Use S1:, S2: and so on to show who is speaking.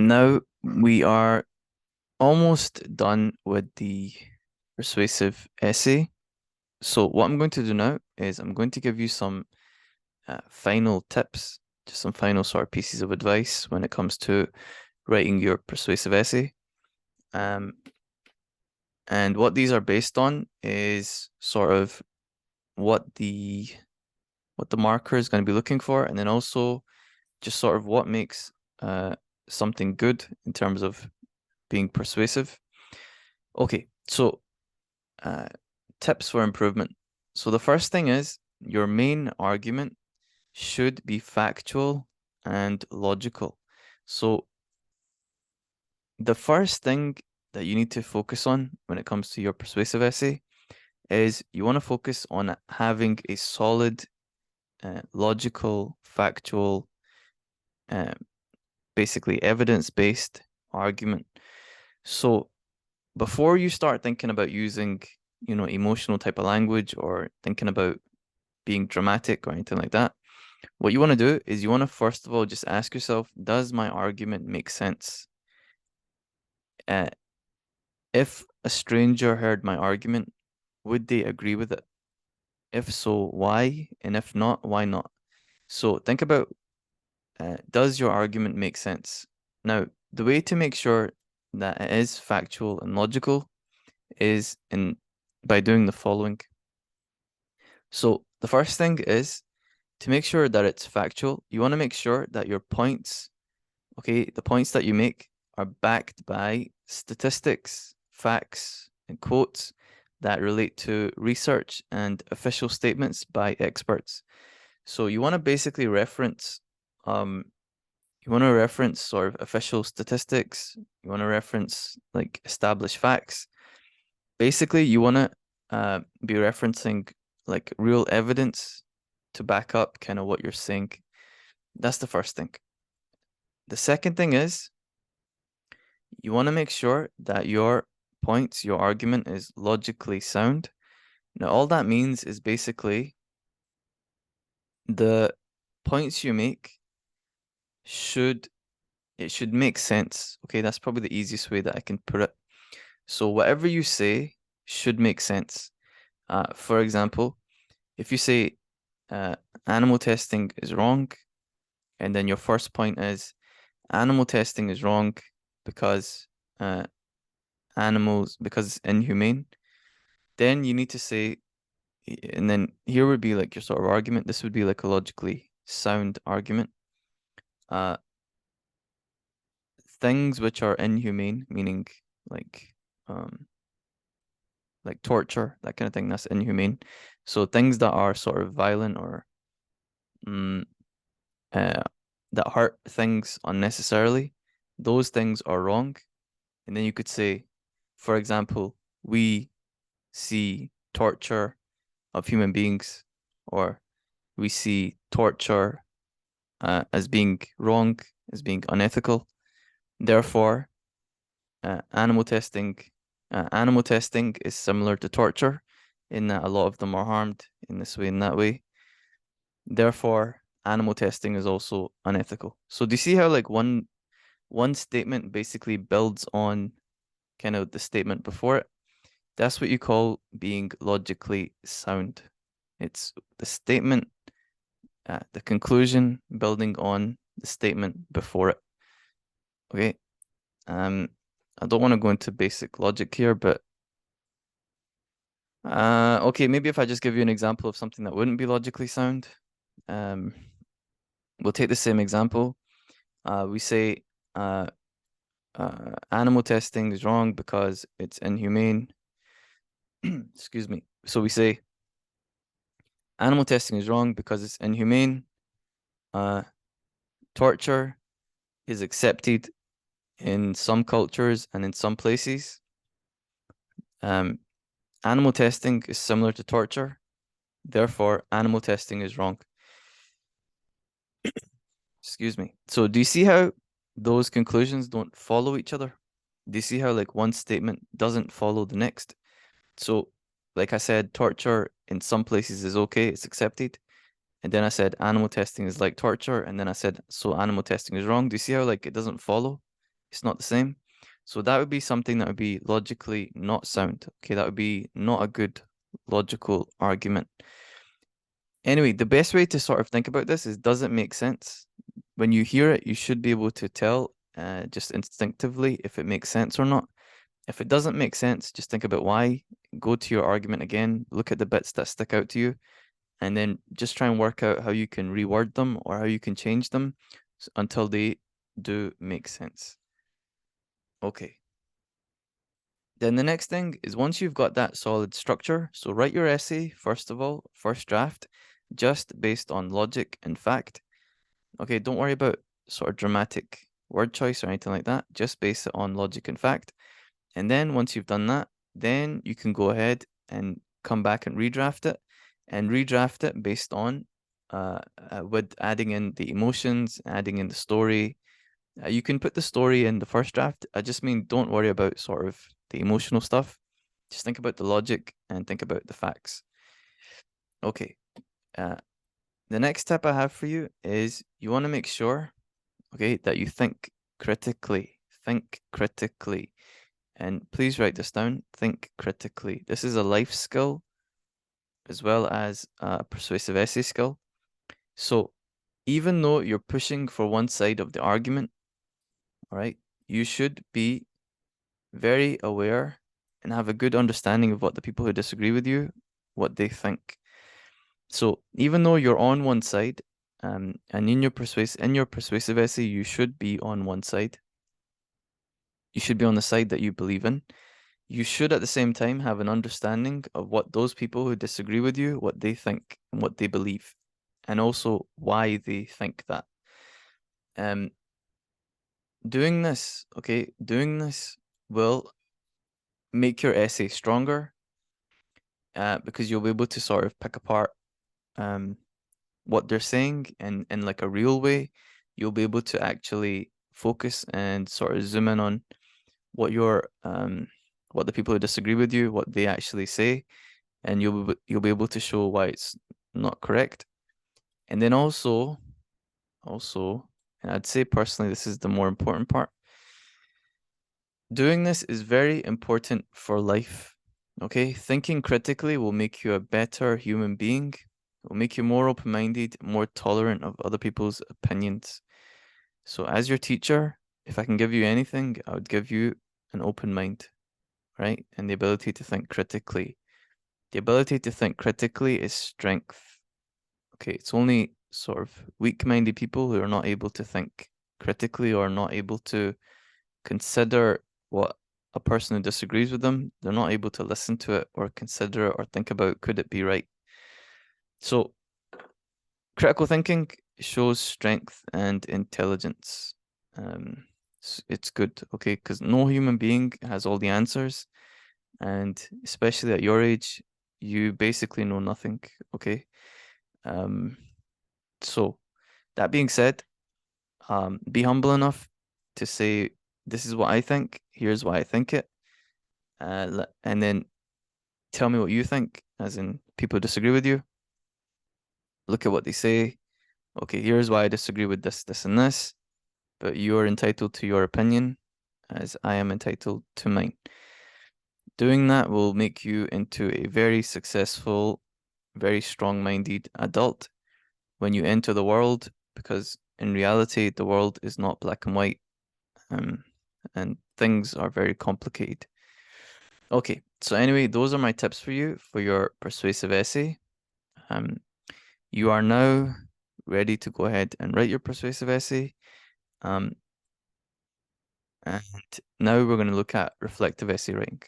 S1: Now we are almost done with the persuasive essay. So what I'm going to do now is I'm going to give you some final tips, just some final sort of pieces of advice when it comes to writing your persuasive essay. Um, and what these are based on is sort of what the what the marker is going to be looking for, and then also just sort of what makes something good in terms of being persuasive. Okay, so uh, tips for improvement. So the first thing is your main argument should be factual and logical. So the first thing that you need to focus on when it comes to your persuasive essay is you want to focus on having a solid, logical, factual, uh, basically evidence-based argument. So before you start thinking about using, emotional type of language or thinking about being dramatic or anything like that, what you want to do is you want to first of all just ask yourself, does my argument make sense? Uh, if a stranger heard my argument, would they agree with it? If so, why? And if not, why not? So think about, does your argument make sense? Now, the way to make sure that it is factual and logical is in by doing the following. So the first thing is to make sure that it's factual. You want to make sure that your points, okay, the points that you make are backed by statistics, facts, and quotes that relate to research and official statements by experts. So you want to basically reference, sort of official statistics. You want to reference like established facts. Basically, you want to be referencing like real evidence to back up kind of what you're saying. That's the first thing. The second thing is you want to make sure that your points, your argument is logically sound. Now, all that means is basically the points you make should it should make sense. Okay, that's probably the easiest way that I can put it. So whatever you say should make sense. For example, if you say animal testing is wrong, and then your first point is animal testing is wrong because uh, because it's inhumane, then you need to say, and then here would be like your sort of argument. This would be like a logically sound argument. Uh, things which are inhumane, meaning like um like torture, that kind of thing, that's inhumane. So things that are sort of violent or mm, uh, that hurt things unnecessarily, those things are wrong. And then you could say, for example, we see torture of human beings, or we see torture as being wrong, as being unethical. Therefore, animal testing is similar to torture in that a lot of them are harmed in this way and that way. Therefore, animal testing is also unethical. So do you see how like one statement basically builds on kind of the statement before it? That's what you call being logically sound. It's the statement, the conclusion building on the statement before it. Okay. Um, I don't want to go into basic logic here, but okay, maybe if I just give you an example of something that wouldn't be logically sound. Um, we'll take the same example. We say animal testing is wrong because it's inhumane. Excuse me. So we say animal testing is wrong because it's inhumane. Uh, torture is accepted in some cultures and in some places. Um, animal testing is similar to torture. Therefore, animal testing is wrong. Excuse me. So do you see how those conclusions don't follow each other? Do you see how like one statement doesn't follow the next? So, like I said, torture in some places is okay, it's accepted. And then I said animal testing is like torture, and then I said so animal testing is wrong. Do you see how like it doesn't follow? It's not the same. So that would be something that would be logically not sound. Okay, that would be not a good logical argument. Anyway, the best way to sort of think about this is, does it make sense? When you hear it, you should be able to tell just instinctively if it makes sense or not. If it doesn't make sense, just think about why. Go to your argument again, look at the bits that stick out to you, and then just try and work out how you can reword them or how you can change them until they do make sense. Okay. Then the next thing is, once you've got that solid structure, so write your essay, first of all, first draft, just based on logic and fact. Okay, don't worry about sort of dramatic word choice or anything like that. Just base it on logic and fact. And then once you've done that, then you can go ahead and come back and redraft it based on with adding in the emotions, adding in the story. You can put the story in the first draft. I just mean, don't worry about sort of the emotional stuff. Just think about the logic and think about the facts. Okay. The next tip I have for you is, you want to make sure, okay, that you think critically. Think critically. And please write this down. Think critically. This is a life skill as well as a persuasive essay skill. So even though you're pushing for one side of the argument, all right, you should be very aware and have a good understanding of what the people who disagree with you, what they think. So even though you're on one side, and in your persuasive essay, you should be on one side. You should be on the side that you believe in. You should at the same time have an understanding of what those people who disagree with you, what they think and what they believe, and also why they think that. Doing this, okay, doing this will make your essay stronger, because you'll be able to sort of pick apart what they're saying in like a real way. You'll be able to actually focus and sort of zoom in on what what the people who disagree with you, what they actually say, and you'll be able to show why it's not correct. And then also, and I'd say personally, this is the more important part. Doing this is very important for life. Okay, thinking critically will make you a better human being. It will make you more open-minded, more tolerant of other people's opinions. So as your teacher, if I can give you anything, I would give you an open mind, right? And the ability to think critically. The ability to think critically is strength. Okay, it's only sort of weak-minded people who are not able to think critically or not able to consider what a person who disagrees with them, they're not able to listen to it or consider it or think about, could it be right? So critical thinking shows strength and intelligence. It's good, okay, because no human being has all the answers, and especially at your age, you basically know nothing, okay? So that being said, be humble enough to say, this is what I think, here's why I think it, and then tell me what you think, as in people disagree with you. Look at what they say. Okay, here's why I disagree with this, this, and this, but you're entitled to your opinion, as I am entitled to mine. Doing that will make you into a very successful, very strong-minded adult when you enter the world, because in reality, the world is not black and white, and things are very complicated. Okay, so anyway, those are my tips for you for your persuasive essay. You are now ready to go ahead and write your persuasive essay. And now we're going to look at reflective essay writing.